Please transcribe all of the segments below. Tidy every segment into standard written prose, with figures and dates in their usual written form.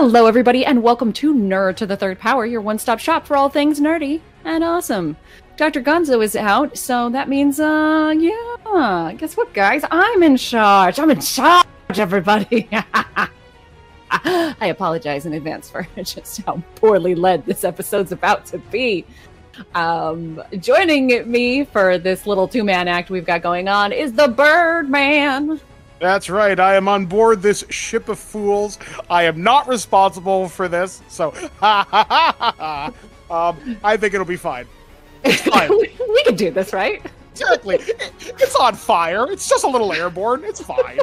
Hello, everybody, and welcome to Nerd to the Third Power, your one-stop shop for all things nerdy and awesome. Dr. Gonzo is out, so that means, guess what, guys? I'm in charge. I'm in charge, everybody. I apologize in advance for just how poorly led this episode's about to be. Joining me for this little two-man act we've got going on is the Birdman. That's right, I am on board this ship of fools. I am not responsible for this, so I think it'll be fine. It's fine. We can do this, right? Exactly. It's on fire. It's just a little airborne. It's fine.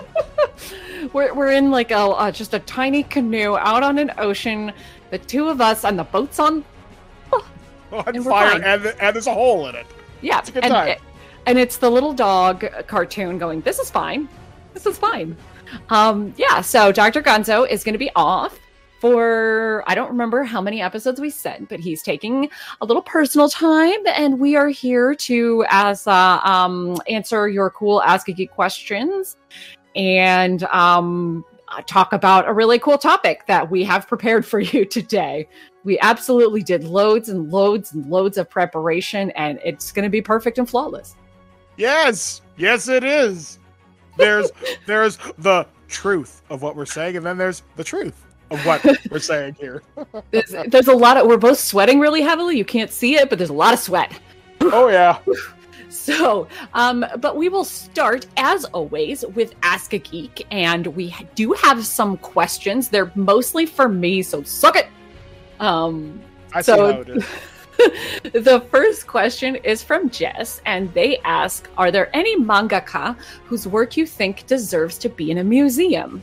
We're in like just a tiny canoe out on an ocean. The two of us, and the boat's on fire, and there's a hole in it. Yeah, it's a good time. And it's the little dog cartoon going, "This is fine. This is fine." So Dr. Gonzo is going to be off for, I don't remember how many episodes we said, but he's taking a little personal time, and we are here to answer your cool Ask a Geek questions and talk about a really cool topic that we have prepared for you today. We absolutely did loads and loads and loads of preparation, and it's going to be perfect and flawless. Yes, it is. There's the truth of what we're saying, and then there's the truth of what we're saying here. There's a lot of, we're both sweating really heavily. You can't see it, but there's a lot of sweat. Oh, yeah. So, but we will start, as always, with Ask a Geek, and we do have some questions. They're mostly for me, so suck it. I see how it is. The first question is from Jess, and they ask, are there any mangaka whose work you think deserves to be in a museum?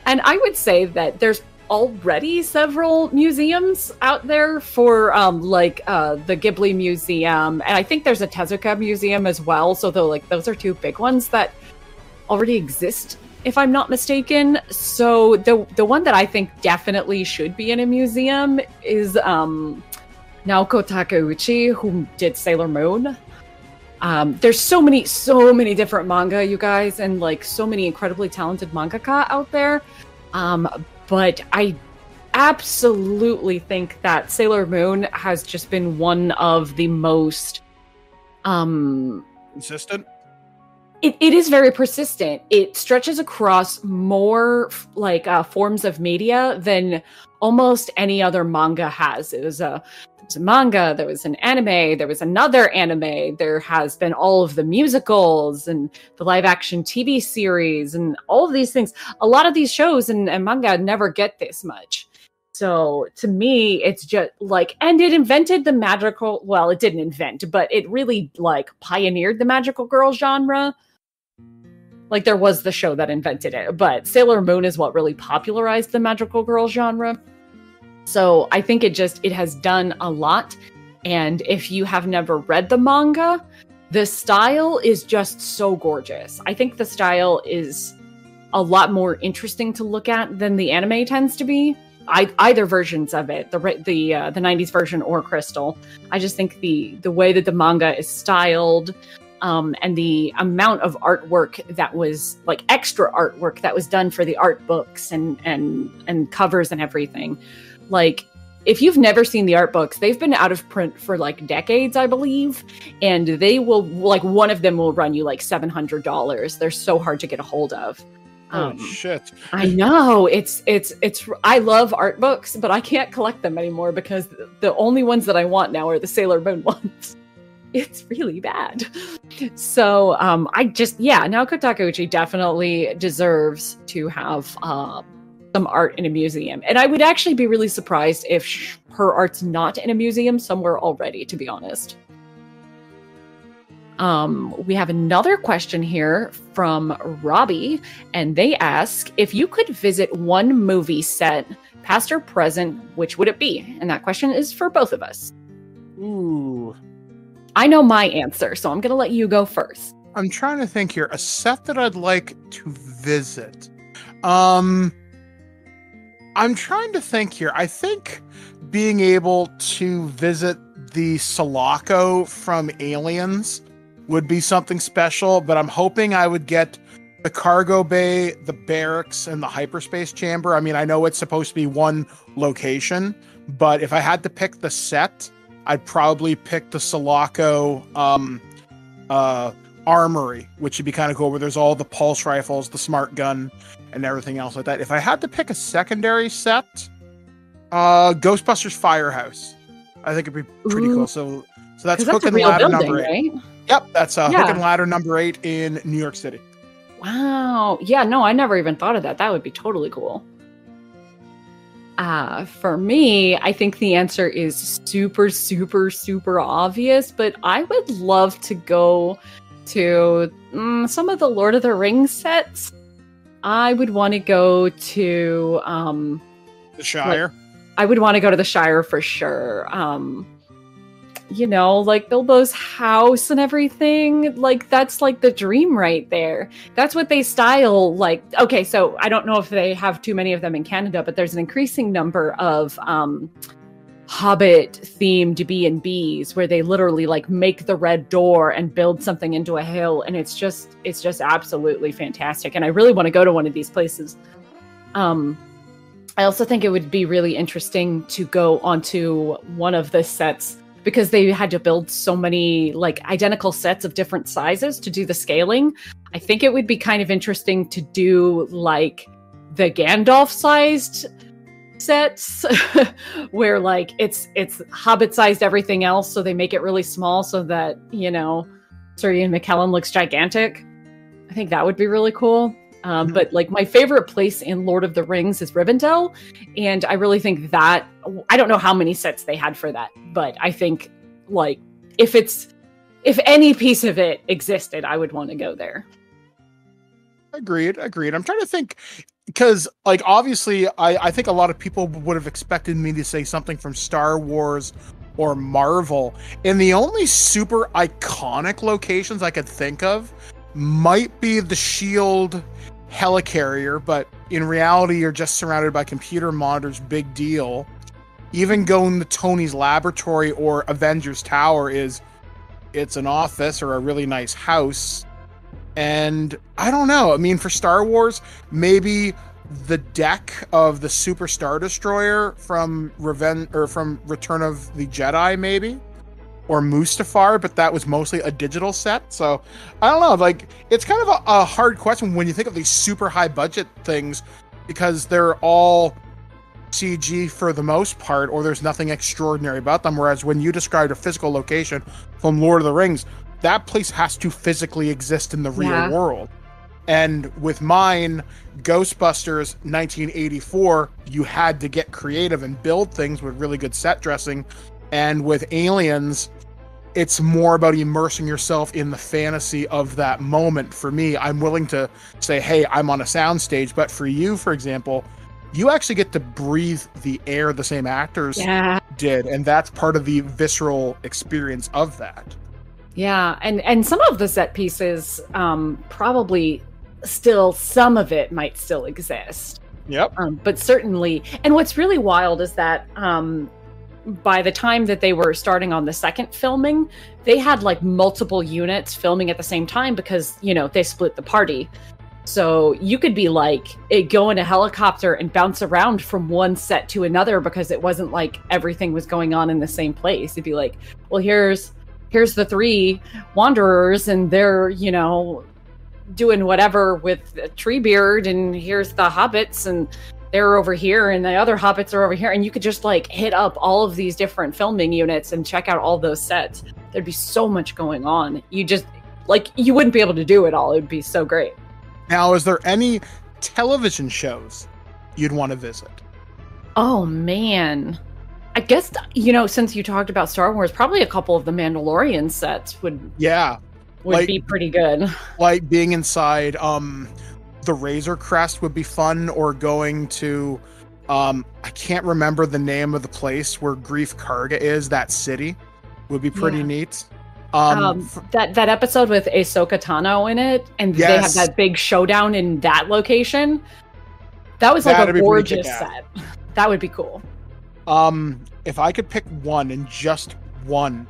And I would say that there's already several museums out there for the Ghibli Museum, and I think there's a Tezuka Museum as well, so those are two big ones that already exist, if I'm not mistaken. So the one that I think definitely should be in a museum is Naoko Takeuchi, who did Sailor Moon. There's so many different manga, you guys, and so many incredibly talented mangaka out there. But I absolutely think that Sailor Moon has just been one of the most consistent. It is very persistent. It stretches across more forms of media than almost any other manga has. It was a manga, there was an anime, there was another anime, there has been all of the musicals and the live action TV series and all of these things. A lot of these shows and manga never get this much. So to me, it's just and it invented the magical, well, it didn't invent, but it really pioneered the magical girl genre. There was the show that invented it, but Sailor Moon is what really popularized the magical girl genre. So I think it has done a lot. And if you have never read the manga, the style is just so gorgeous. I think the style is a lot more interesting to look at than the anime tends to be. Either versions of it, the 90s version or Crystal. I just think the way that the manga is styled, and the amount of artwork that was extra artwork that was done for the art books and covers and everything. If you've never seen the art books, they've been out of print for decades, I believe, and they will one of them will run you $700. They're so hard to get a hold of. Oh shit! I know it's. I love art books, but I can't collect them anymore because the only ones that I want now are the Sailor Moon ones. It's really bad. So Naoko Takeuchi definitely deserves to have some art in a museum. And I would actually be really surprised if her art's not in a museum somewhere already, to be honest. We have another question here from Robbie, and they ask, if you could visit one movie set, past or present, which would it be? And that question is for both of us. Ooh. I know my answer, so I'm going to let you go first. I'm trying to think here. A set that I'd like to visit. I'm trying to think here. I think being able to visit the Sulaco from Aliens would be something special, but I'm hoping I would get the cargo bay, the barracks, and the hyperspace chamber. I mean, I know it's supposed to be one location, but if I had to pick the set, I'd probably pick the Sulaco armory, which would be kind of cool, where there's all the pulse rifles, the smart gun, and everything else like that. If I had to pick a secondary set, Ghostbusters Firehouse, I think it'd be pretty cool. So that's Hook and Ladder building, number 8. Right? Yep, that's Hook and Ladder number 8 in New York City. Wow. Yeah, no, I never even thought of that. That would be totally cool. For me, I think the answer is super, super, super obvious, but I would love to go to some of the Lord of the Rings sets. I would want to go to the Shire. I would want to go to the Shire for sure. You know, like Bilbo's house and everything. Like, that's like the dream right there. That's what they style. Like, okay, so I don't know if they have too many of them in Canada, but there's an increasing number of Hobbit themed B&Bs where they literally like make the red door and build something into a hill, and it's just absolutely fantastic. And I really want to go to one of these places. I also think it would be really interesting to go onto one of the sets, because they had to build so many like identical sets of different sizes to do the scaling. I think it would be kind of interesting to do like the Gandalf sized sets where like it's Hobbit sized everything else, so they make it really small so that, you know, Sir Ian McKellen looks gigantic. I think that would be really cool. But like my favorite place in Lord of the Rings is Rivendell, and I really think that, I don't know how many sets they had for that, but I think like if any piece of it existed, I would want to go there. Agreed. I'm trying to think, because like obviously I think a lot of people would have expected me to say something from Star Wars or Marvel, and the only super iconic locations I could think of might be the SHIELD helicarrier, but in reality you're just surrounded by computer monitors. Big deal. Even going to Tony's laboratory or Avengers Tower it's an office or a really nice house. And I don't know, I mean, for Star Wars, maybe the deck of the Super Star Destroyer from Return of the Jedi, maybe, or Mustafar, but that was mostly a digital set. So I don't know, like, it's kind of a hard question when you think of these super high budget things, because they're all CG for the most part, or there's nothing extraordinary about them. Whereas when you described a physical location from Lord of the Rings, that place has to physically exist in the real world. And with mine, Ghostbusters 1984, you had to get creative and build things with really good set dressing. And with Aliens, it's more about immersing yourself in the fantasy of that moment. For me, I'm willing to say, hey, I'm on a soundstage. But for you, for example, you actually get to breathe the air the same actors did. And that's part of the visceral experience of that. Yeah, and some of the set pieces, probably still, some of it might still exist. Yep. But certainly, and what's really wild is that by the time that they were starting on the second filming, they had like multiple units filming at the same time because, you know, they split the party. So you could be like, go in a helicopter and bounce around from one set to another because it wasn't like everything was going on in the same place. It'd be like, well, here's the 3 wanderers and they're, you know, doing whatever with Treebeard, and here's the hobbits and they're over here and the other hobbits are over here. And you could just like hit up all of these different filming units and check out all those sets. There'd be so much going on. You just like, you wouldn't be able to do it all. It would be so great. Now, is there any television shows you'd want to visit? Oh, man. I guess, you know, since you talked about Star Wars, probably a couple of the Mandalorian sets would be pretty good. Like being inside the Razor Crest would be fun, or going to I can't remember the name of the place where Grief Karga is, that city would be pretty neat. That episode with Ahsoka Tano in it, and they have that big showdown in that location. That was like a gorgeous set. That would be cool. If I could pick one, and just one,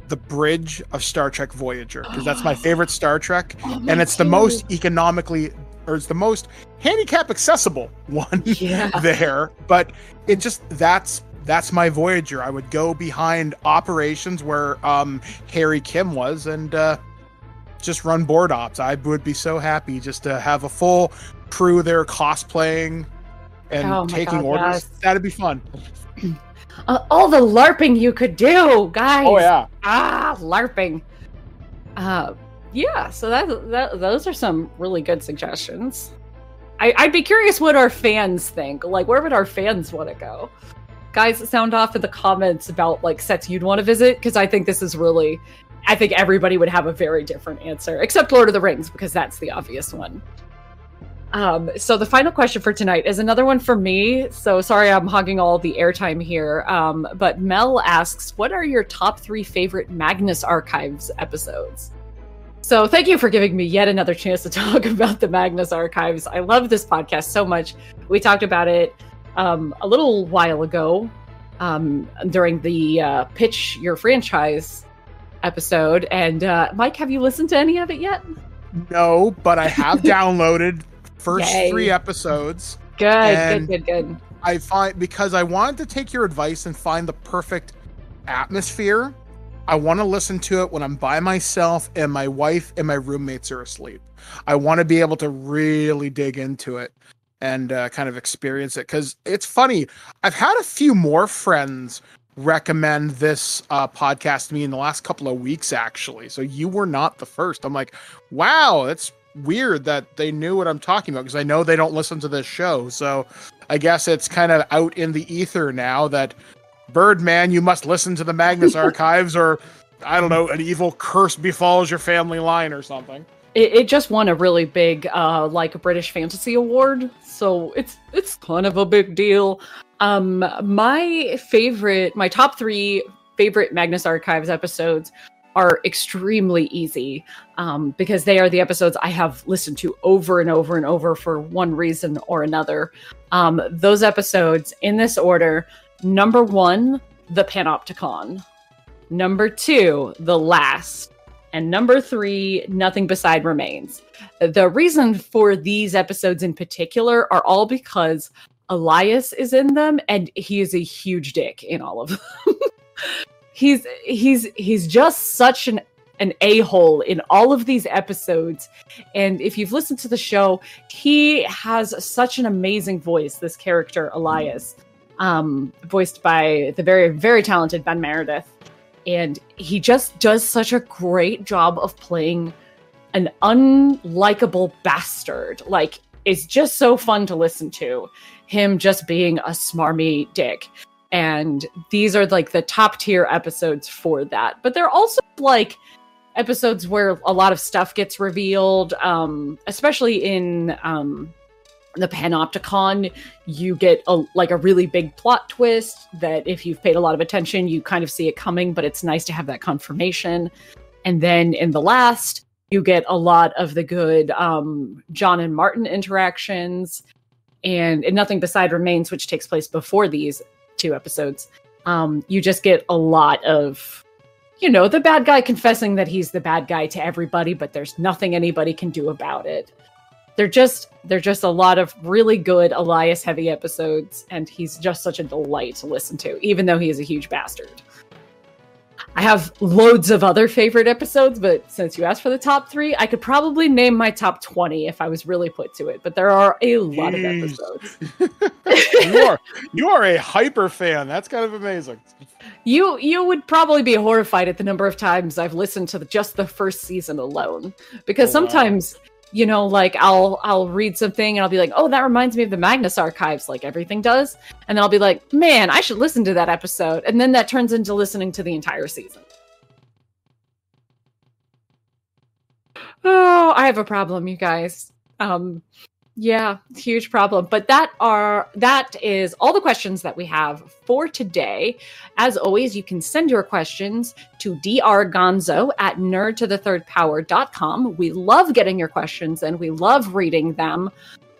the bridge of Star Trek Voyager, because that's my favorite Star Trek, and it's too. the most economically, or it's the most handicap accessible one there. But it just that's my Voyager. I would go behind operations where Harry Kim was and just run board ops. I would be so happy just to have a full crew there cosplaying and taking orders. Yes. That'd be fun. All the LARPing you could do, guys. Oh yeah. LARPing. So those are some really good suggestions. I'd be curious what our fans think. Like, where would our fans want to go? Guys, sound off in the comments about like sets you'd want to visit, because I think this is really, I think everybody would have a very different answer, except Lord of the Rings, because that's the obvious one. So the final question for tonight is another one for me. So sorry I'm hogging all the airtime here. But Mel asks, what are your top 3 favorite Magnus Archives episodes? So thank you for giving me yet another chance to talk about the Magnus Archives. I love this podcast so much. We talked about it a little while ago during the Pitch Your Franchise episode. And Mike, have you listened to any of it yet? No, but I have downloaded first 3 episodes. Good. I find, because I wanted to take your advice and find the perfect atmosphere, I want to listen to it when I'm by myself and my wife and my roommates are asleep. I want to be able to really dig into it and kind of experience it, because it's funny. I've had a few more friends recommend this podcast to me in the last couple of weeks, actually. So you were not the first. I'm like, wow, that's weird that they knew what I'm talking about, because I know they don't listen to this show. So I guess it's kind of out in the ether now that, Birdman, you must listen to the Magnus Archives, or I don't know, an evil curse befalls your family line or something. It just won a really big like a British Fantasy Award, so it's kind of a big deal. My top 3 favorite Magnus Archives episodes are extremely easy, because they are the episodes I have listened to over and over and over for one reason or another. Those episodes, in this order: number 1, the Panopticon; number 2, the Last; and number 3, Nothing Beside Remains. The reason for these episodes in particular are all because Elias is in them, and he is a huge dick in all of them. He's just such an a-hole in all of these episodes. And if you've listened to the show, he has such an amazing voice, this character, Elias, voiced by the very, very talented Ben Meredith. And he just does such a great job of playing an unlikable bastard. Like, it's just so fun to listen to him just being a smarmy dick. And these are like the top tier episodes for that. But they're also like episodes where a lot of stuff gets revealed, especially in the Panopticon. You get a really big plot twist that if you've paid a lot of attention, you kind of see it coming, but it's nice to have that confirmation. And then in the Last, you get a lot of the good John and Martin interactions. And in Nothing Beside Remains, which takes place before these 2 episodes, you just get a lot of, the bad guy confessing that he's the bad guy to everybody, but there's nothing anybody can do about it. They're just a lot of really good Elias heavy episodes, and he's just such a delight to listen to, even though he is a huge bastard. I have loads of other favorite episodes, but since you asked for the top 3, I could probably name my top 20 if I was really put to it, but there are a lot of episodes. You are a hyper fan. That's kind of amazing. You would probably be horrified at the number of times I've listened to just the first season alone, because sometimes like I'll read something and I'll be like, oh, that reminds me of the Magnus Archives, like everything does. And then I'll be like, man, I should listen to that episode. And then that turns into listening to the entire season. Oh, I have a problem, you guys. Yeah, huge problem. But that is all the questions that we have for today. As always, you can send your questions to drgonzo@nerdtothethirdpower.com. We love getting your questions and we love reading them.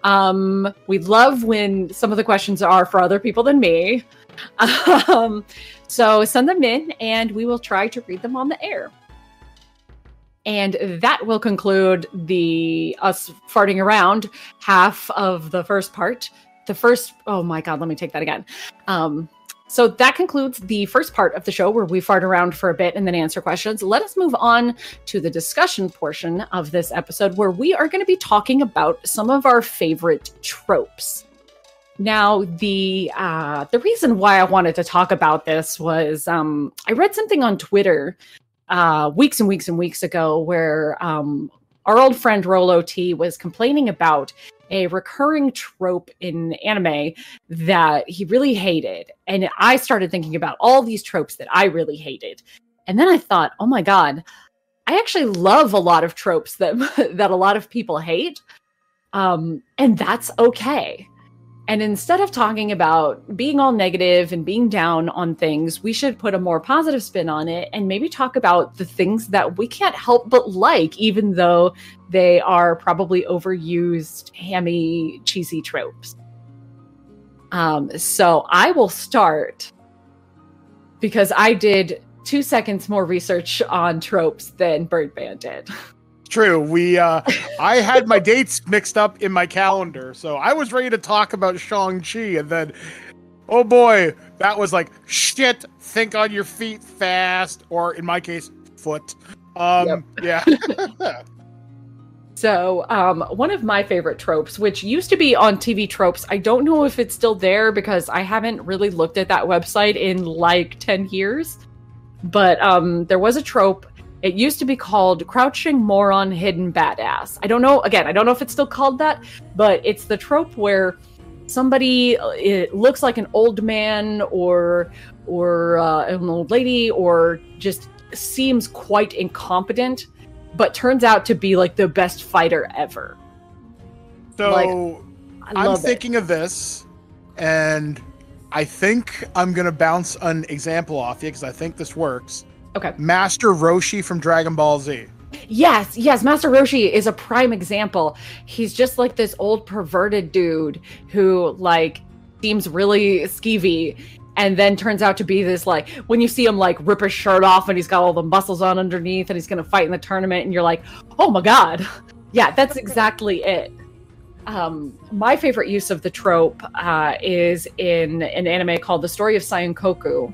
We love when some of the questions are for other people than me. So send them in and we will try to read them on the air. And that will conclude us farting around half of the first part. Oh my God, let me take that again. So that concludes the first part of the show where we fart around for a bit and then answer questions. Let us move on to the discussion portion of this episode where we are going to be talking about some of our favorite tropes. Now, the reason why I wanted to talk about this was I read something on Twitter weeks and weeks and weeks ago where our old friend Rolo T was complaining about a recurring trope in anime that he really hated. And I started thinking about all these tropes that I really hated. And then I thought, oh my God, I actually love a lot of tropes that that a lot of people hate. And that's okay. And instead of talking about being all negative and being down on things, we should put a more positive spin on it and maybe talk about the things that we can't help but like, even though they are probably overused, hammy, cheesy tropes. So I will start because I did 2 seconds more research on tropes than Birdman did. True. I had my dates mixed up in my calendar, so I was ready to talk about Shang-Chi, and then, oh boy, that was like, shit, think on your feet fast, or in my case, foot. Yeah. So, one of my favorite tropes, which used to be on TV Tropes, I don't know if it's still there because I haven't really looked at that website in like 10 years, but there was a trope. It used to be called Crouching Moron Hidden Badass. I don't know if it's still called that, but it's the trope where somebody it looks like an old man or an old lady or just seems quite incompetent, but turns out to be like the best fighter ever. So I'm thinking of this, and I think I'm going to bounce an example off you because I think this works. Okay. Master Roshi from Dragon Ball Z. Yes, Master Roshi is a prime example. He's just like this old perverted dude who like seems really skeevy and then turns out to be this like when you see him like rip his shirt off and he's got all the muscles on underneath and he's going to fight in the tournament and you're like, "Oh my God." Yeah, that's exactly it. My favorite use of the trope is in an anime called The Story of Sankoku.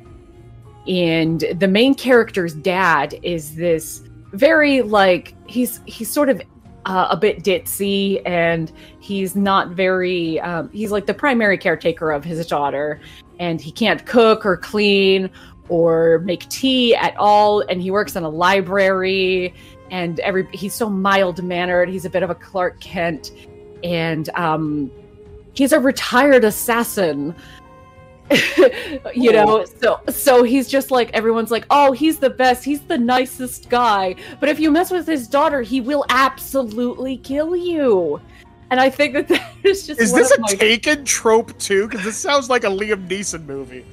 And the main character's dad is this very like he's sort of a bit ditzy and he's not very he's like the primary caretaker of his daughter and he can't cook or clean or make tea at all, and he works in a library and he's so mild-mannered. He's a bit of a Clark Kent, and he's a retired assassin. You know, so he's just like, everyone's like, oh, he's the best, he's the nicest guy, but if you mess with his daughter, he will absolutely kill you. And I think that is just this a Taken trope too? Because this sounds like a Liam Neeson movie.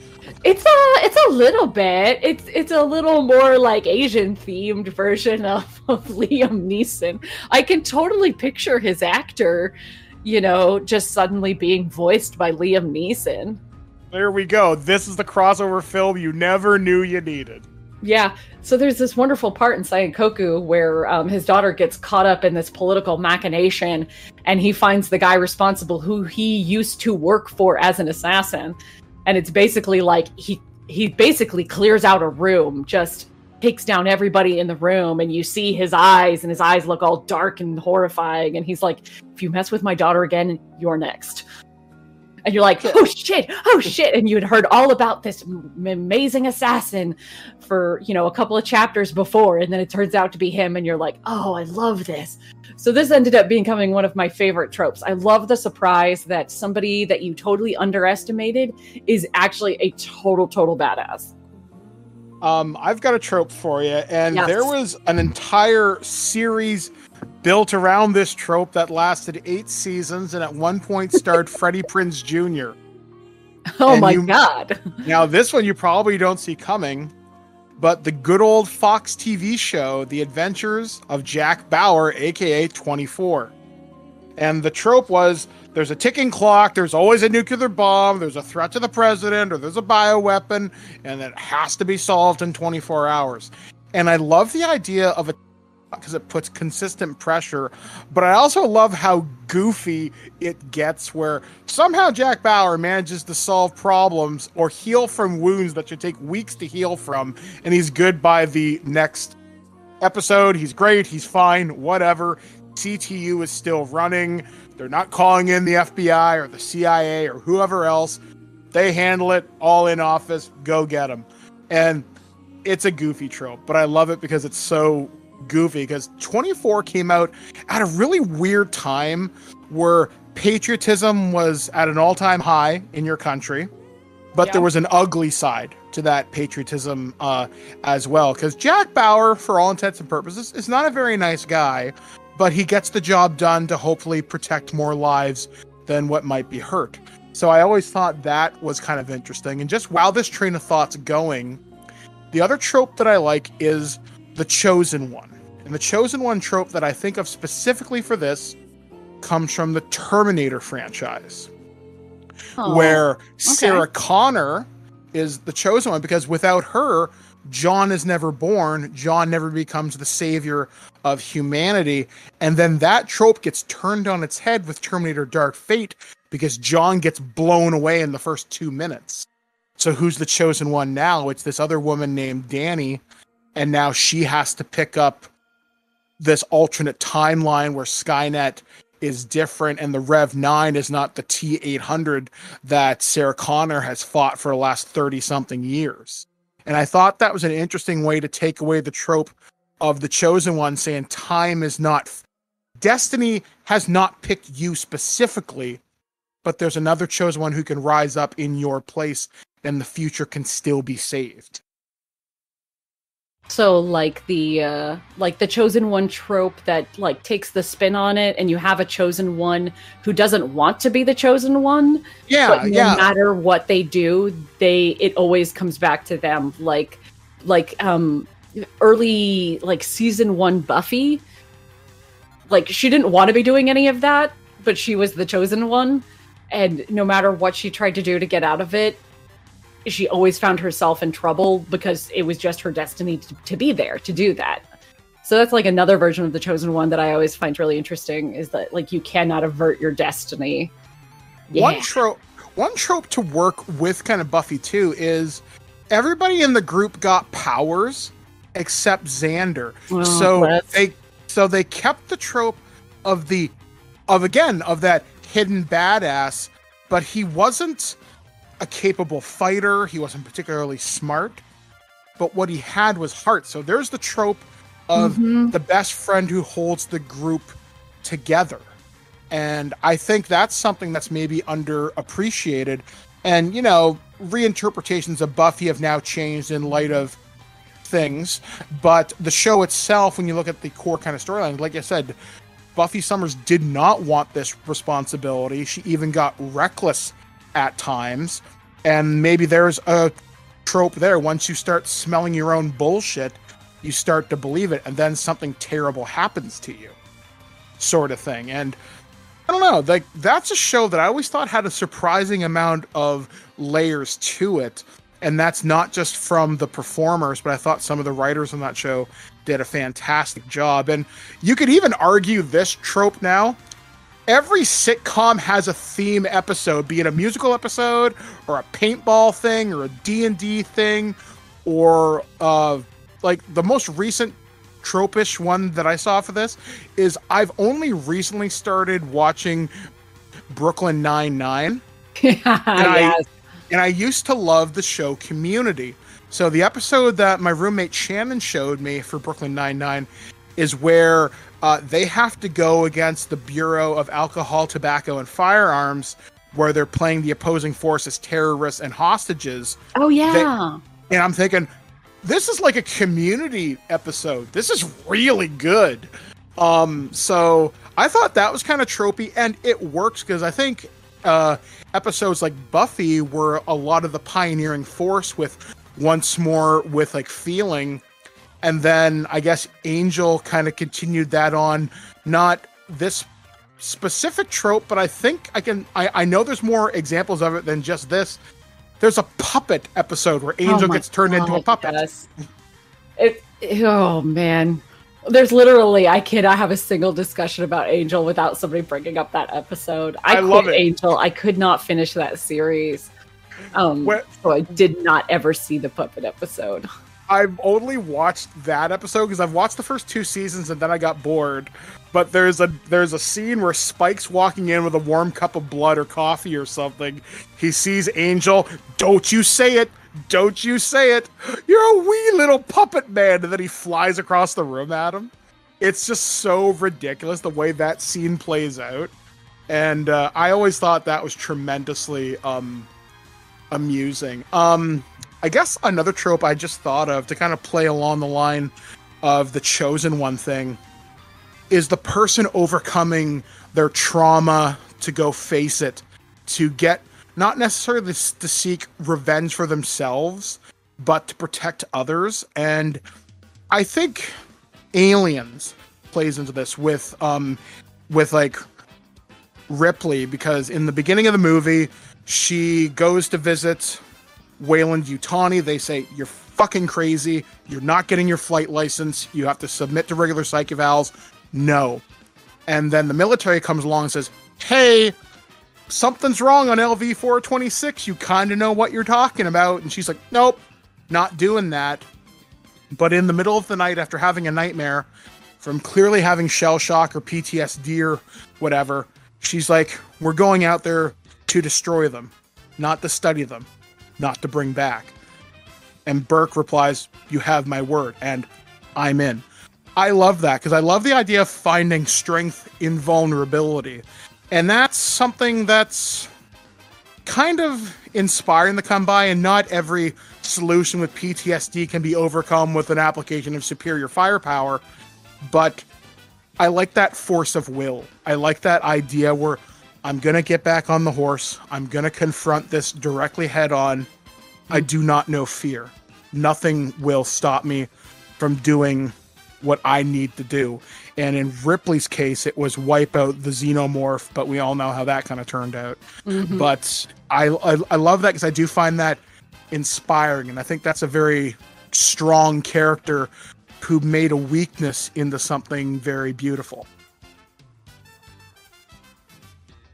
It's a little bit. It's a little more like Asian themed version of Liam Neeson. I can totally picture his actor, you know, just suddenly being voiced by Liam Neeson. There we go. This is the crossover film you never knew you needed. Yeah. So there's this wonderful part in Sankoku where his daughter gets caught up in this political machination and he finds the guy responsible who he used to work for as an assassin. And it's basically like he basically clears out a room, just takes down everybody in the room, and you see his eyes, and his eyes look all dark and horrifying. And he's like, if you mess with my daughter again, you're next. And you're like, oh shit. And you had heard all about this amazing assassin for, you know, a couple of chapters before. And then it turns out to be him. And you're like, oh, I love this. So this ended up becoming one of my favorite tropes. I love the surprise that somebody that you totally underestimated is actually a total badass. I've got a trope for you. And there was an entire series built around this trope that lasted 8 seasons and at one point starred Freddie Prinze Jr. Oh my God. Now this one you probably don't see coming, but the good old Fox TV show, The Adventures of Jack Bauer, aka 24. And the trope was there's a ticking clock. There's always a nuclear bomb. There's a threat to the president, or there's a bioweapon, and it has to be solved in 24 hours. And I love the idea of it because it puts consistent pressure, but I also love how goofy it gets, where somehow Jack Bauer manages to solve problems or heal from wounds that should take weeks to heal from, and he's good by the next episode. He's great, he's fine, whatever. CTU is still running. They're not calling in the FBI or the CIA or whoever else. They handle it all in office. Go get them. And it's a goofy trope, but I love it because it's so goofy, because 24 came out at a really weird time where patriotism was at an all-time high in your country, but there was an ugly side to that patriotism as well, because Jack Bauer, for all intents and purposes, is not a very nice guy, but he gets the job done to hopefully protect more lives than what might be hurt. So I always thought that was kind of interesting. And just while this train of thought's going, the other trope that I like is the chosen one. And the chosen one trope that I think of specifically for this comes from the Terminator franchise, where Sarah Connor is the chosen one, because without her, John is never born. John never becomes the savior of humanity. And then that trope gets turned on its head with Terminator Dark Fate, because John gets blown away in the first 2 minutes. So who's the chosen one now? It's this other woman named Danny. And now she has to pick up this alternate timeline where Skynet is different, and the Rev 9 is not the T-800 that Sarah Connor has fought for the last 30-something years. And I thought that was an interesting way to take away the trope of the chosen one, saying time is not... Destiny has not picked you specifically, but there's another chosen one who can rise up in your place, and the future can still be saved. So like the chosen one trope that like takes the spin on it, and you have a chosen one who doesn't want to be the chosen one. But no matter what they do, it always comes back to them. Like early like season 1 Buffy. Like she didn't want to be doing any of that, but she was the chosen one, and no matter what she tried to do to get out of it, she always found herself in trouble because it was just her destiny to be there, to do that. So that's like another version of the chosen one that I always find really interesting, is that like you cannot avert your destiny. Yeah. One trope to work with kind of Buffy too is everybody in the group got powers except Xander. So they kept the trope of that hidden badass, but he wasn't a capable fighter. He wasn't particularly smart, but what he had was heart. So there's the trope of the best friend who holds the group together. And I think that's something that's maybe underappreciated. And, you know, reinterpretations of Buffy have now changed in light of things. But the show itself, when you look at the core kind of storyline, like I said, Buffy Summers did not want this responsibility. She even got reckless at times, and maybe there's a trope there. Once you start smelling your own bullshit, you start to believe it, and then something terrible happens to you, sort of thing. And I don't know, like that's a show that I always thought had a surprising amount of layers to it, and that's not just from the performers, but I thought some of the writers on that show did a fantastic job. And you could even argue this trope now. Every sitcom has a theme episode, be it a musical episode or a paintball thing or a D&D thing, or like the most recent trope-ish one that I saw for this is I've only recently started watching Brooklyn Nine-Nine. And I used to love the show Community. So the episode that my roommate Shannon showed me for Brooklyn Nine-Nine is where they have to go against the Bureau of Alcohol, Tobacco, and Firearms, where they're playing the opposing force as terrorists and hostages. Oh, yeah. And I'm thinking, this is like a Community episode. This is really good. So I thought that was kind of tropey, and it works because I think episodes like Buffy were a lot of the pioneering force with once more with like feeling. And then I guess Angel kind of continued that on, not this specific trope, but I think I know there's more examples of it than just this. There's a puppet episode where Angel gets turned into a puppet. Yes. Oh man. There's literally, I cannot have a single discussion about Angel without somebody bringing up that episode. I love it. Angel. I could not finish that series. So I did not ever see the puppet episode. I've only watched that episode because I've watched the first 2 seasons and then I got bored. But there's a scene where Spike's walking in with a warm cup of blood or coffee or something. He sees Angel. Don't you say it. Don't you say it. You're a wee little puppet man. And then he flies across the room at him. It's just so ridiculous the way that scene plays out. And I always thought that was tremendously amusing. I guess another trope I just thought of to kind of play along the line of the Chosen One thing is the person overcoming their trauma to go face it, to get not necessarily to seek revenge for themselves, but to protect others. And I think Aliens plays into this with like Ripley, because in the beginning of the movie, she goes to visit Weyland-Yutani. They say, you're fucking crazy. You're not getting your flight license. You have to submit to regular psych evals. No. And then the military comes along and says, hey, something's wrong on LV-426. You kind of know what you're talking about. And she's like, nope, not doing that. But in the middle of the night, after having a nightmare from clearly having shell shock or PTSD or whatever, she's like, we're going out there to destroy them, not to study them, not to bring back. And Burke replies, you have my word, and I'm in. I love that, because I love the idea of finding strength in vulnerability. And that's something that's kind of inspiring to come by, and not every solution with PTSD can be overcome with an application of superior firepower. But I like that force of will. I like that idea where I'm going to get back on the horse. I'm going to confront this directly head on. I do not know fear. Nothing will stop me from doing what I need to do. And in Ripley's case, it was wipe out the xenomorph, but we all know how that kind of turned out. Mm-hmm. But I love that, because I do find that inspiring. And I think that's a very strong character who made a weakness into something very beautiful.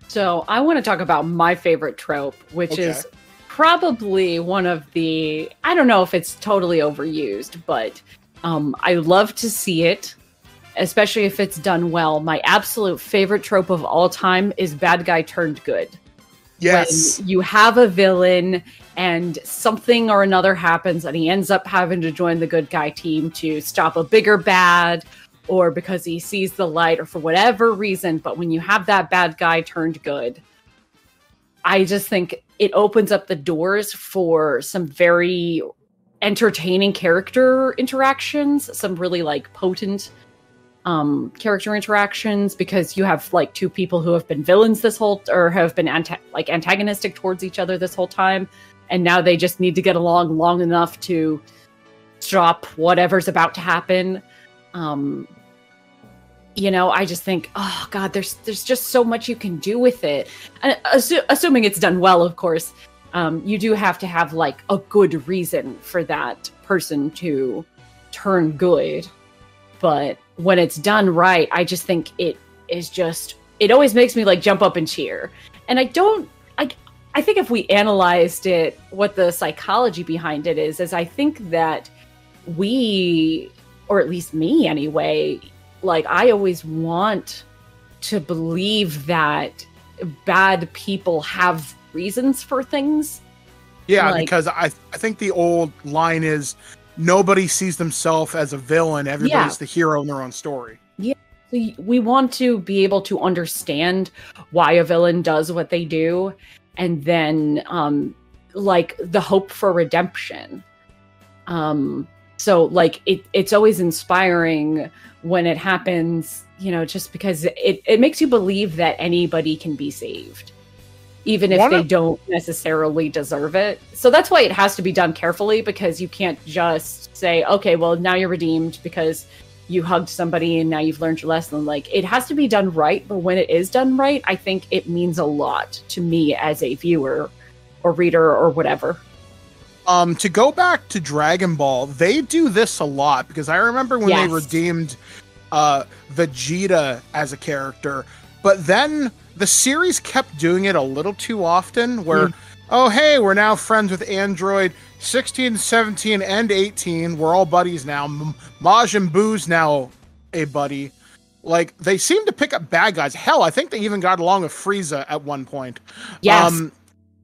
So I want to talk about my favorite trope, which is probably one of the, I don't know if it's totally overused, but I love to see it, especially if it's done well. My absolute favorite trope of all time is bad guy turned good. Yes. When you have a villain and something or another happens and he ends up having to join the good guy team to stop a bigger bad, or because he sees the light, or for whatever reason. But when you have that bad guy turned good, I just think it opens up the doors for some very entertaining character interactions, some really like potent character interactions, because you have like two people who have been villains this whole, or have been antagonistic towards each other this whole time, and now they just need to get along long enough to stop whatever's about to happen. You know, I just think, oh god, there's just so much you can do with it. And assuming it's done well, of course. You do have to have like a good reason for that person to turn good. But when it's done right, I just think it always makes me like jump up and cheer. And I think if we analyzed it, what the psychology behind it is I think that we, or at least me anyway, like I always want to believe that bad people have reasons for things. Yeah, like, because I think the old line is nobody sees themselves as a villain. Everybody's the hero in their own story. Yeah, we want to be able to understand why a villain does what they do, and then like the hope for redemption. So like it's always inspiring when it happens, you know, just because it makes you believe that anybody can be saved, even if they don't necessarily deserve it. So that's why it has to be done carefully, because you can't just say, okay, well, now you're redeemed because you hugged somebody and now you've learned your lesson. Like, it has to be done right, but when it is done right, I think it means a lot to me as a viewer or reader or whatever. To go back to Dragon Ball, they do this a lot, because I remember when they redeemed Vegeta as a character, but then the series kept doing it a little too often, where, oh, hey, we're now friends with Android 16, 17, and 18. We're all buddies now. Majin Buu's now a buddy. Like, they seem to pick up bad guys. Hell, I think they even got along with Frieza at one point. Yes.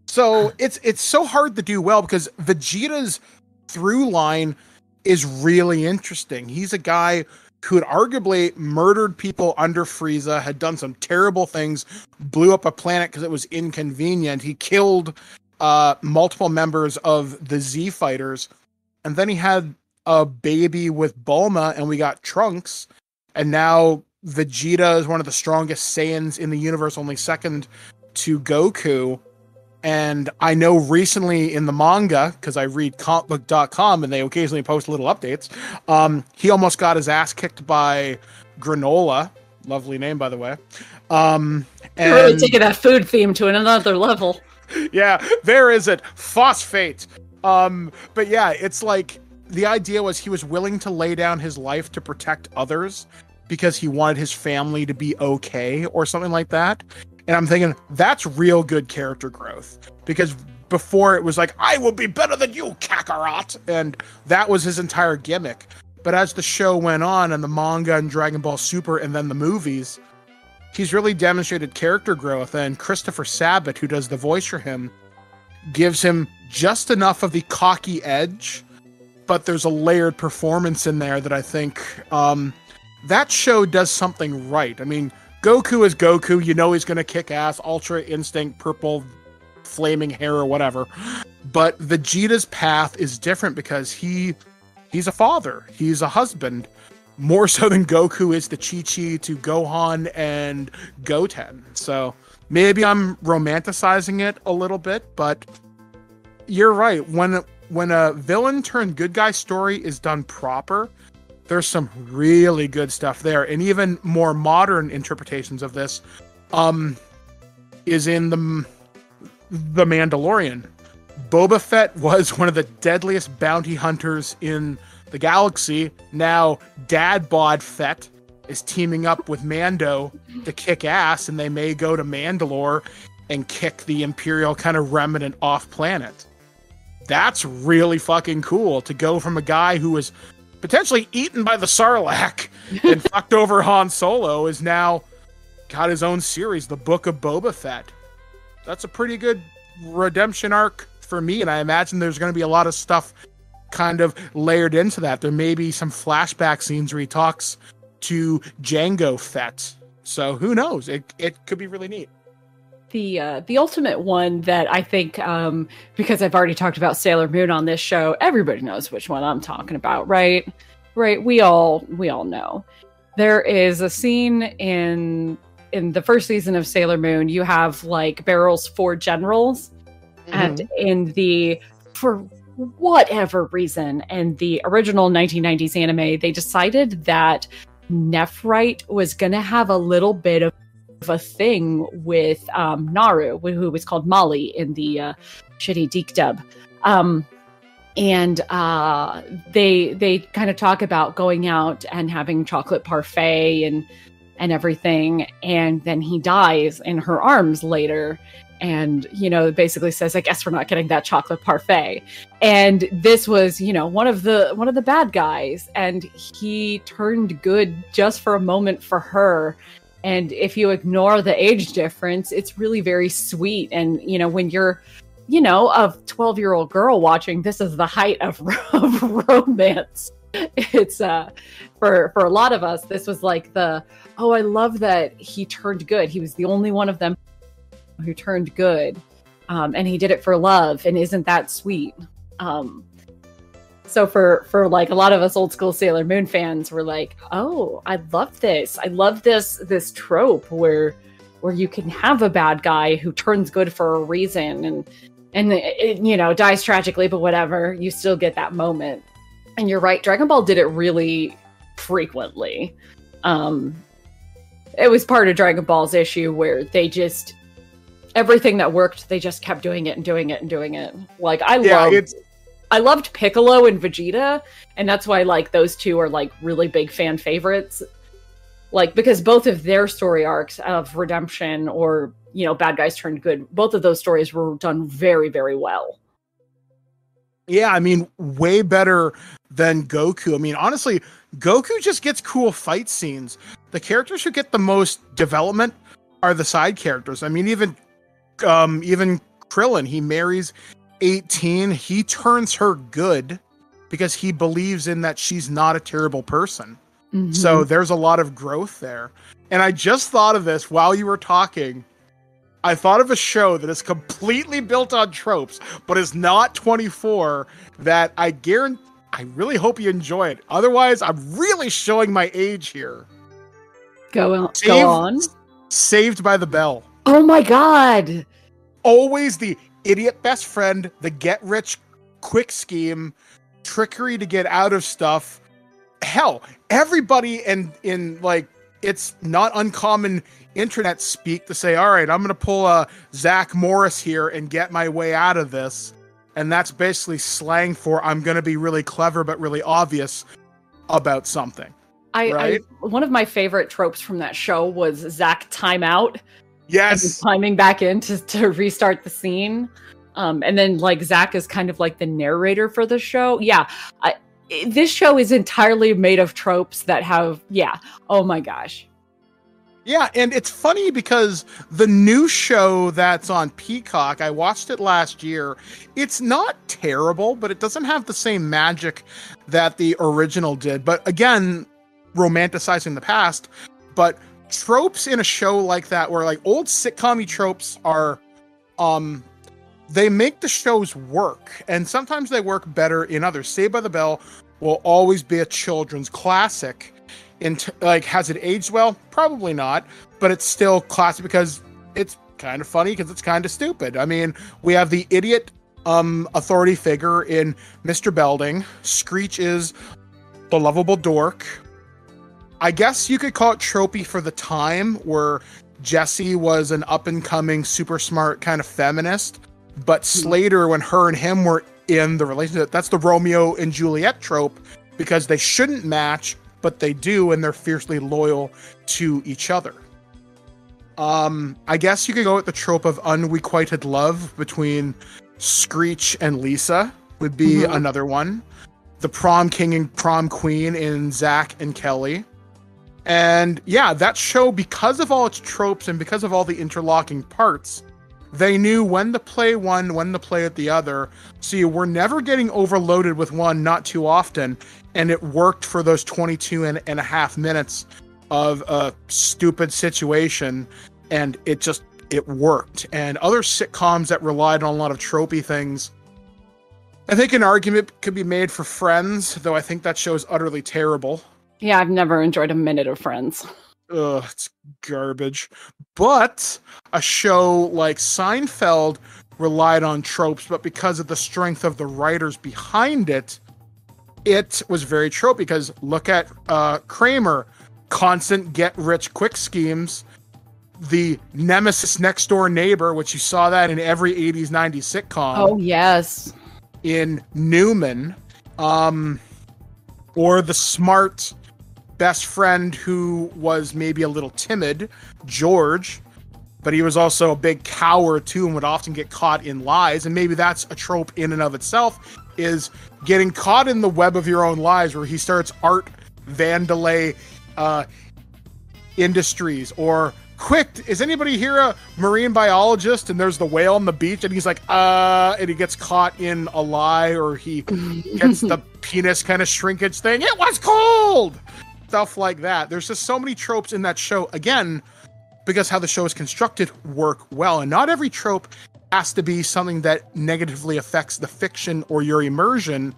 So it's so hard to do well, because Vegeta's through line is really interesting. He's a guy who had arguably murdered people under Frieza, had done some terrible things, blew up a planet because it was inconvenient. He killed multiple members of the Z Fighters, and then he had a baby with Bulma, and we got Trunks, and now Vegeta is one of the strongest Saiyans in the universe, only second to Goku. And I know recently in the manga, because I read comicbook.com and they occasionally post little updates, he almost got his ass kicked by Granola. Lovely name, by the way. And you're really taking that food theme to another level. Yeah, there is it. Phosphate. But yeah, it's like, the idea was he was willing to lay down his life to protect others because he wanted his family to be okay or something like that. And I'm thinking, that's real good character growth. Because before it was like, I will be better than you, Kakarot! And that was his entire gimmick. But as the show went on, and the manga and Dragon Ball Super and then the movies, he's really demonstrated character growth. And Christopher Sabat, who does the voice for him, gives him just enough of the cocky edge, but there's a layered performance in there that I think that show does something right. I mean, Goku is Goku. You know he's going to kick ass, Ultra Instinct, purple, flaming hair or whatever. But Vegeta's path is different because he's a father. He's a husband. More so than Goku is the Chi-Chi to Gohan and Goten. So maybe I'm romanticizing it a little bit, but you're right. When a villain turned good guy story is done proper, there's some really good stuff there. And even more modern interpretations of this is in the Mandalorian. Boba Fett was one of the deadliest bounty hunters in the galaxy. Now Dad Bod Fett is teaming up with Mando to kick ass, and they may go to Mandalore and kick the Imperial kind of remnant off planet. That's really fucking cool, to go from a guy who was potentially eaten by the Sarlacc and fucked over Han Solo is now got his own series, The Book of Boba Fett. That's a pretty good redemption arc for me, and I imagine there's going to be a lot of stuff kind of layered into that. There may be some flashback scenes where he talks to Jango Fett. So who knows? It could be really neat. The ultimate one that I think, because I've already talked about Sailor Moon on this show, everybody knows which one I'm talking about, right? Right. We all know. There is a scene in the first season of Sailor Moon. You have like Barrel's 4 generals, and for whatever reason, in the original 1990s anime, they decided that Nephrite was going to have a little bit of a thing with Naru, who was called Molly in the shitty Deke dub. And they kind of talk about going out and having chocolate parfait and everything, and then he dies in her arms later, and basically says, I guess we're not getting that chocolate parfait. And this was one of the bad guys, and he turned good just for a moment for her. And if you ignore the age difference, it's really very sweet. And, when you're, a 12-year-old girl watching, this is the height of romance. It's, for a lot of us, this was like I love that he turned good. He was the only one of them who turned good. And he did it for love. And isn't that sweet? So for like a lot of us old school Sailor Moon fans, were like, oh, I love this. I love this trope where you can have a bad guy who turns good for a reason and it, dies tragically, but whatever, you still get that moment. And you're right, Dragon Ball did it really, frequently. It was part of Dragon Ball's issue where they just everything that worked, they just kept doing it and doing it and doing it. Like I loved Piccolo and Vegeta, and that's why like those two are like really big fan favorites. Like because both of their story arcs of redemption or, you know, bad guys turned good, both of those stories were done very, very well. Yeah, I mean, way better than Goku. I mean, honestly, Goku just gets cool fight scenes. The characters who get the most development are the side characters. I mean, even Krillin, he marries 18. He turns her good because he believes in that she's not a terrible person. Mm-hmm. So there's a lot of growth there. And I just thought of this while you were talking. I thought of a show that is completely built on tropes, but is not 24, that I really hope you enjoy it. Otherwise, I'm really showing my age here. Go on. Saved by the Bell. Oh my god! Always the idiot best friend, the get-rich-quick scheme, trickery to get out of stuff. Hell, everybody in like, it's not uncommon internet speak to say, all right, I'm going to pull a Zach Morris here and get my way out of this. And that's basically slang for I'm going to be really clever but really obvious about something. One of my favorite tropes from that show was Zach timeout. Yes. Climbing back in to restart the scene. And then like Zach is kind of like the narrator for the show. Yeah. This show is entirely made of tropes that have, oh my gosh. Yeah, and it's funny because the new show that's on Peacock, I watched it last year. It's not terrible, but it doesn't have the same magic that the original did. But again, romanticizing the past. But tropes in a show like that, where like old sitcom-y tropes are, they make the shows work. And sometimes they work better in others. Saved by the Bell will always be a children's classic. Has it aged well? Probably not, but it's still classic because it's kind of funny because it's kind of stupid. I mean, we have the idiot authority figure in Mr. Belding. Screech is the lovable dork. I guess you could call it tropey for the time, where Jessie was an up-and-coming, super smart kind of feminist, but Slater, when her and him were in the relationship, that's the Romeo and Juliet trope, because they shouldn't match, but they do, and they're fiercely loyal to each other. I guess you could go with the trope of unrequited love between Screech and Lisa would be another one. The prom king and prom queen in Zach and Kelly. And yeah, that show, because of all its tropes and because of all the interlocking parts, they knew when to play one, when to play at the other. So you were never getting overloaded with one, not too often. And it worked for those 22 and a half minutes of a stupid situation. And it worked. And other sitcoms that relied on a lot of tropey things, I think an argument could be made for Friends, though I think that show is utterly terrible. Yeah, I've never enjoyed a minute of Friends. Ugh, it's garbage. But a show like Seinfeld relied on tropes, but because of the strength of the writers behind it, it was very tropey. Because look at Kramer, constant get-rich-quick schemes. The nemesis next door neighbor, which you saw that in every 80s, 90s sitcom. Oh, yes. In Newman. Or the smart best friend who was maybe a little timid, George, but he was also a big coward too and would often get caught in lies. And maybe that's a trope in and of itself, is getting caught in the web of your own lies, where he starts Art Vandelay Industries, or quick, is anybody here a marine biologist? And there's the whale on the beach and he's like, and he gets caught in a lie, or he gets the penis kind of shrinkage thing. It was cold! Stuff like that. There's just so many tropes in that show, again, because how the show is constructed work well. And not every trope has to be something that negatively affects the fiction or your immersion.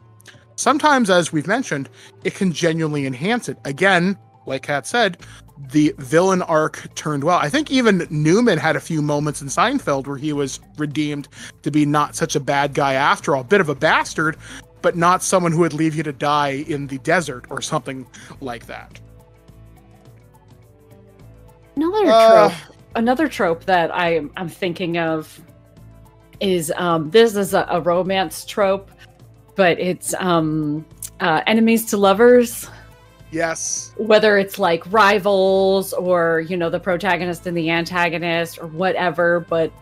Sometimes, as we've mentioned, it can genuinely enhance it. Again, like Kat said, the villain arc turned well. I think even Newman had a few moments in Seinfeld where he was redeemed to be not such a bad guy after all. Bit of a bastard, but not someone who would leave you to die in the desert or something like that. Another trope that I'm thinking of is this is a romance trope, but it's enemies to lovers. Yes. Whether it's like rivals or, you know, the protagonist and the antagonist or whatever, but,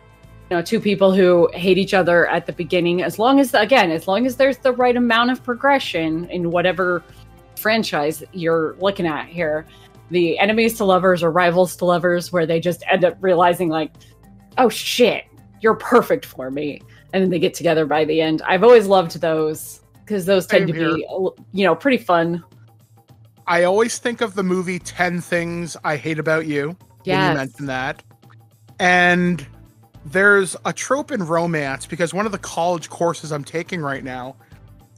you know, two people who hate each other at the beginning, as long as there's the right amount of progression in whatever franchise you're looking at here, the enemies to lovers or rivals to lovers, where they just end up realizing like, oh shit, you're perfect for me. And then they get together by the end. I've always loved those because those tend to be, you know, pretty fun. I always think of the movie 10 Things I Hate About You. Yes. When you mentioned that. And there's a trope in romance, because one of the college courses I'm taking right now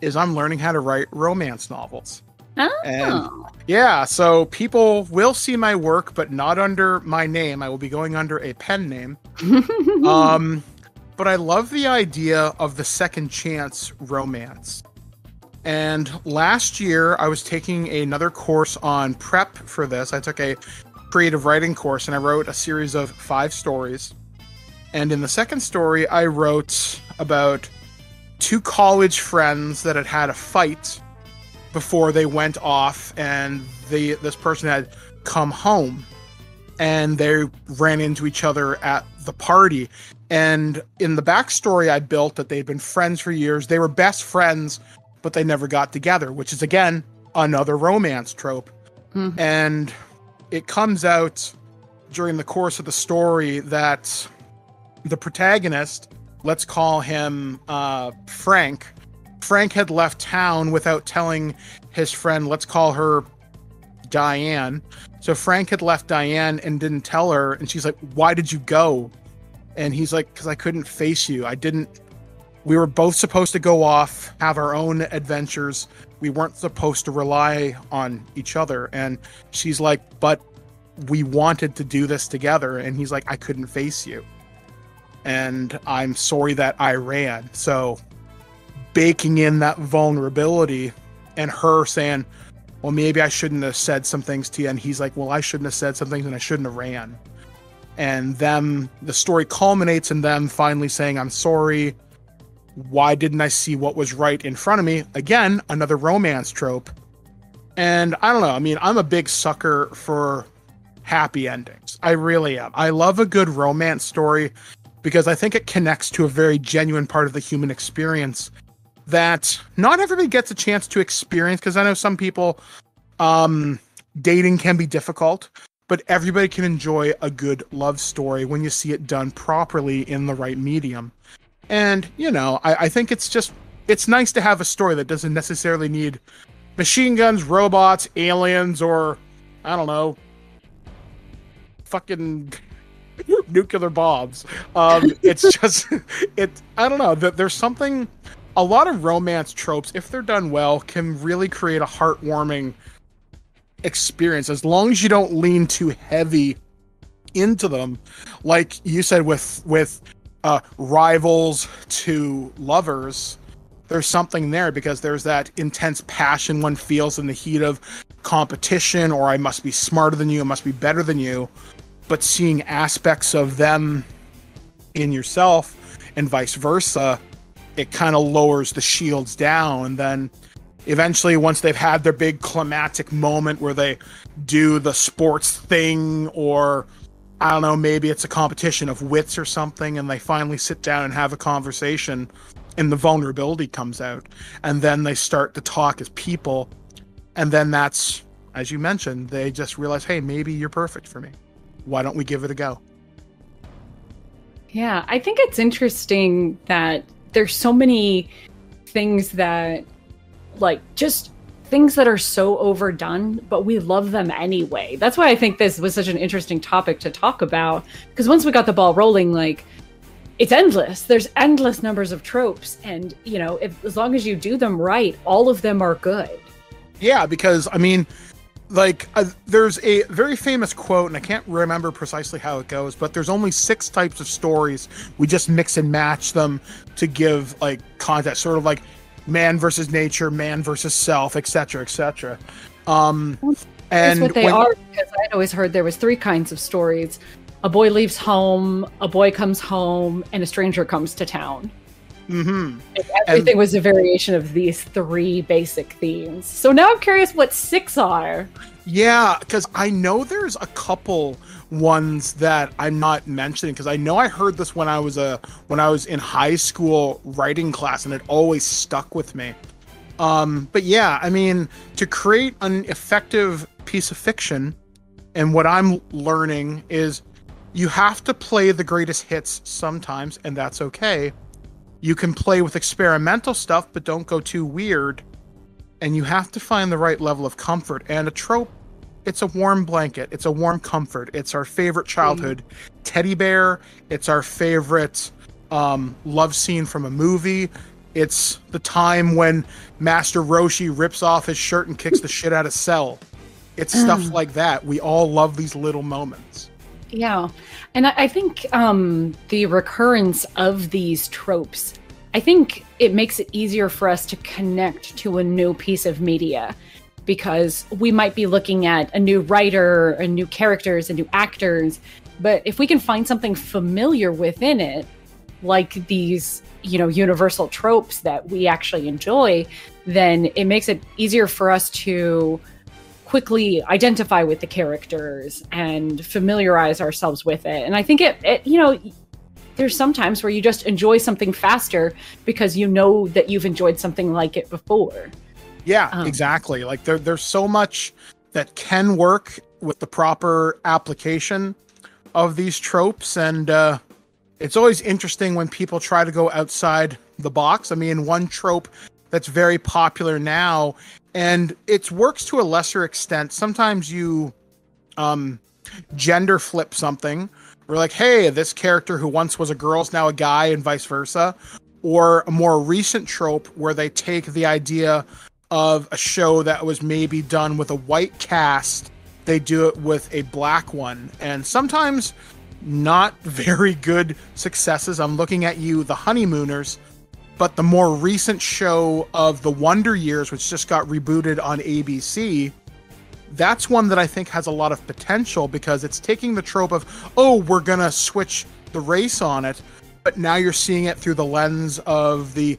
is I'm learning how to write romance novels. Oh. And yeah, so people will see my work, but not under my name. I will be going under a pen name. But I love the idea of the second chance romance. And last year, I was taking another course on prep for this. I took a creative writing course, and I wrote a series of 5 stories. And in the second story, I wrote about 2 college friends that had had a fight before they went off, and this person had come home, and they ran into each other at the party. And in the backstory, I built that they'd been friends for years. They were best friends, but they never got together, which is, again, another romance trope. Mm-hmm. And it comes out during the course of the story that the protagonist, let's call him Frank had left town without telling his friend, let's call her Diane. So Frank had left Diane and didn't tell her, and she's like, why did you go? And he's like, because I couldn't face you. We were both supposed to go off, have our own adventures. We weren't supposed to rely on each other. And she's like, but we wanted to do this together. And he's like, I couldn't face you. And I'm sorry that I ran. So baking in that vulnerability, and her saying, well, maybe I shouldn't have said some things to you. And he's like, well, I shouldn't have said some things, and I shouldn't have ran. And the story culminates in them finally saying, I'm sorry. Why didn't I see what was right in front of me? Again, another romance trope. And I don't know. I mean, I'm a big sucker for happy endings. I really am. I love a good romance story because I think it connects to a very genuine part of the human experience that not everybody gets a chance to experience. Because I know some people, dating can be difficult, but everybody can enjoy a good love story when you see it done properly in the right medium. And, you know, I think it's nice to have a story that doesn't necessarily need machine guns, robots, aliens, or, I don't know, fucking nuclear bombs. It's just, I don't know, there's something, a lot of romance tropes, if they're done well, can really create a heartwarming experience, as long as you don't lean too heavy into them. Like you said, with rivals to lovers, there's something there because there's that intense passion one feels in the heat of competition, or I must be smarter than you, I must be better than you. But seeing aspects of them in yourself and vice versa, it kind of lowers the shields down. And then eventually, once they've had their big climactic moment where they do the sports thing, or I don't know, maybe it's a competition of wits or something, and they finally sit down and have a conversation, and the vulnerability comes out, and then they start to talk as people, and then that's, as you mentioned, they just realize, hey, maybe you're perfect for me. Why don't we give it a go? Yeah, I think it's interesting that there's so many things that, like, just things that are so overdone, but we love them anyway. That's why I think this was such an interesting topic to talk about, because once we got the ball rolling, like, it's endless. There's endless numbers of tropes, and, you know, as long as you do them right, all of them are good. Yeah, because, I mean, like there's a very famous quote, and I can't remember precisely how it goes, but there's only 6 types of stories. We just mix and match them to give like context, sort of like man versus nature, man versus self, etc., etc. And that's what they are, because I'd always heard there was 3 kinds of stories. A boy leaves home, a boy comes home, and a stranger comes to town. Mm-hmm. Everything was a variation of these 3 basic themes. So now I'm curious what 6 are. Yeah, because I know there's a couple ones that I'm not mentioning, because I know I heard this when I was in high school writing class, and it always stuck with me. But yeah, I mean, to create an effective piece of fiction, and what I'm learning is you have to play the greatest hits sometimes, and that's okay. You can play with experimental stuff, but don't go too weird. And you have to find the right level of comfort. And a trope, it's a warm blanket. It's a warm comfort. It's our favorite childhood teddy bear. It's our favorite love scene from a movie. It's the time when Master Roshi rips off his shirt and kicks the shit out of Cell. It's stuff like that. We all love these little moments. Yeah. And I think the recurrence of these tropes, I think it makes it easier for us to connect to a new piece of media, because we might be looking at a new writer, a new characters, and new actors. But if we can find something familiar within it, like these, universal tropes that we actually enjoy, then it makes it easier for us to quickly identify with the characters and familiarize ourselves with it. And I think it there's some times where you just enjoy something faster because you know that you've enjoyed something like it before. Yeah, exactly. Like there's so much that can work with the proper application of these tropes. And it's always interesting when people try to go outside the box. I mean, one trope that's very popular now, and it works to a lesser extent. Sometimes you gender flip something. We're like, hey, this character who once was a girl is now a guy, and vice versa. Or a more recent trope where they take the idea of a show that was maybe done with a white cast, they do it with a black one. And sometimes not very good successes. I'm looking at you, The Honeymooners. But the more recent show of The Wonder Years, which just got rebooted on ABC, that's one that I think has a lot of potential, because it's taking the trope of, oh, we're going to switch the race on it, but now you're seeing it through the lens of the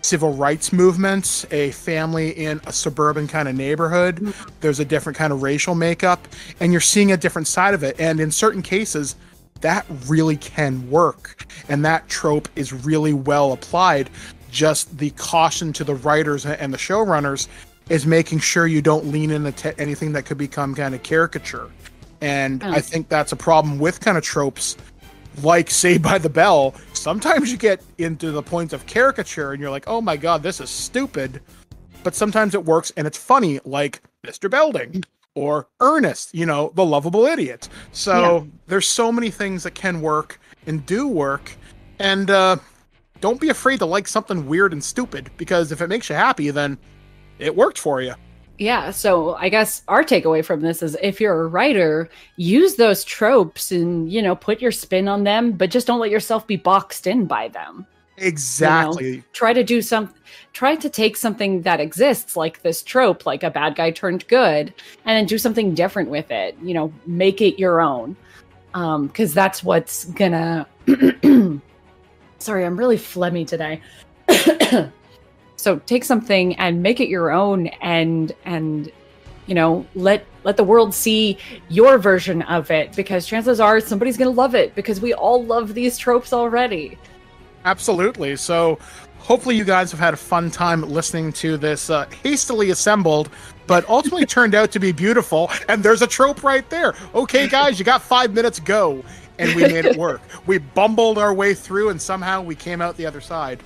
civil rights movement, a family in a suburban kind of neighborhood. There's a different kind of racial makeup, and you're seeing a different side of it. And in certain cases, that really can work, and that trope is really well applied. Just the caution to the writers and the showrunners is making sure you don't lean into anything that could become kind of caricature. And I think that's a problem with kind of tropes like Saved by the Bell. Sometimes you get into the point of caricature and you're like, oh my god, this is stupid. But sometimes it works and it's funny, like Mr. Belding. Or Ernest, the lovable idiot. So there's so many things that can work and do work. And don't be afraid to like something weird and stupid, because if it makes you happy, then it worked for you. Yeah, so I guess our takeaway from this is, if you're a writer, use those tropes and, put your spin on them, but just don't let yourself be boxed in by them. Exactly. Try to take something that exists, like this trope, like a bad guy turned good, and then do something different with it. Make it your own. Because that's what's gonna sorry, I'm really phlegmy today. So take something and make it your own, and let the world see your version of it, because chances are somebody's gonna love it, because we all love these tropes already. Absolutely. So hopefully you guys have had a fun time listening to this hastily assembled, but ultimately turned out to be beautiful. And there's a trope right there. Okay, guys, you got 5 minutes, go. And we made it work. We bumbled our way through, and somehow we came out the other side.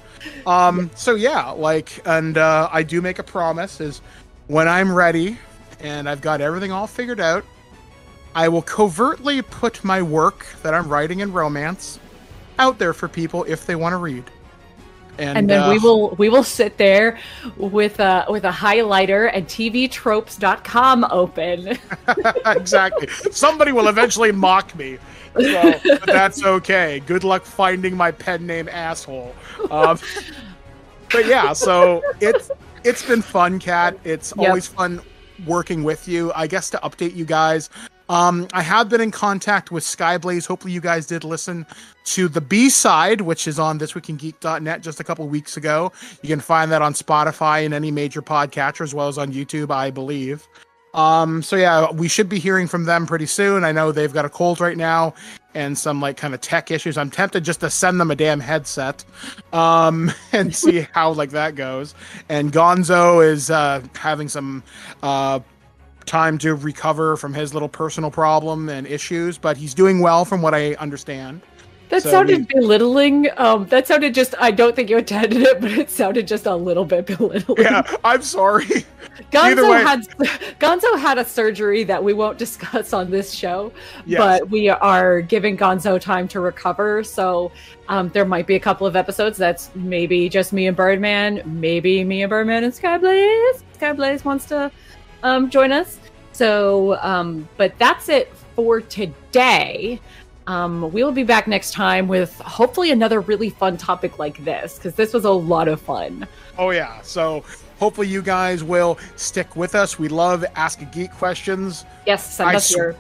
So yeah, I do make a promise, is when I'm ready and I've got everything all figured out, I will covertly put my work that I'm writing in romance out there for people if they want to read. And then we will sit there with a highlighter and tvtropes.com open. Exactly. Somebody will eventually mock me. So, but that's okay. Good luck finding my pen name asshole. But yeah, so it's been fun, Kat. It's always fun working with you. I guess to update you guys, I have been in contact with Skyblaze. Hopefully you guys did listen to the B-side, which is on ThisWeekInGeek.net just a couple weeks ago. You can find that on Spotify and any major podcatcher, as well as on YouTube, I believe. So yeah, we should be hearing from them pretty soon. I know they've got a cold right now and some like kind of tech issues. I'm tempted just to send them a damn headset, and see how like that goes. And Gonzo is having some time to recover from his little personal problem and issues, but he's doing well from what I understand. That sounded belittling. That sounded just, I don't think you intended it, but it sounded just a little bit belittling. Yeah, I'm sorry. Gonzo had a surgery that we won't discuss on this show, but we are giving Gonzo time to recover. So there might be a couple of episodes that's maybe just me and Birdman, maybe me and Birdman and Skyblaze. Skyblaze wants to join us. So, but that's it for today. We'll be back next time with hopefully another really fun topic like this, because this was a lot of fun. Oh yeah, so hopefully you guys will stick with us. We love Ask a Geek questions. Yes, send us your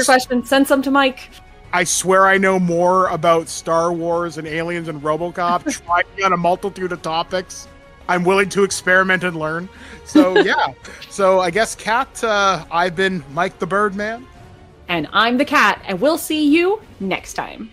questions. Send some to Mike. I swear I know more about Star Wars and aliens and RoboCop. Try me on a multitude of topics. I'm willing to experiment and learn. So yeah, so I guess Kat, I've been Mike the Birdman. And I'm the Cat, and we'll see you next time.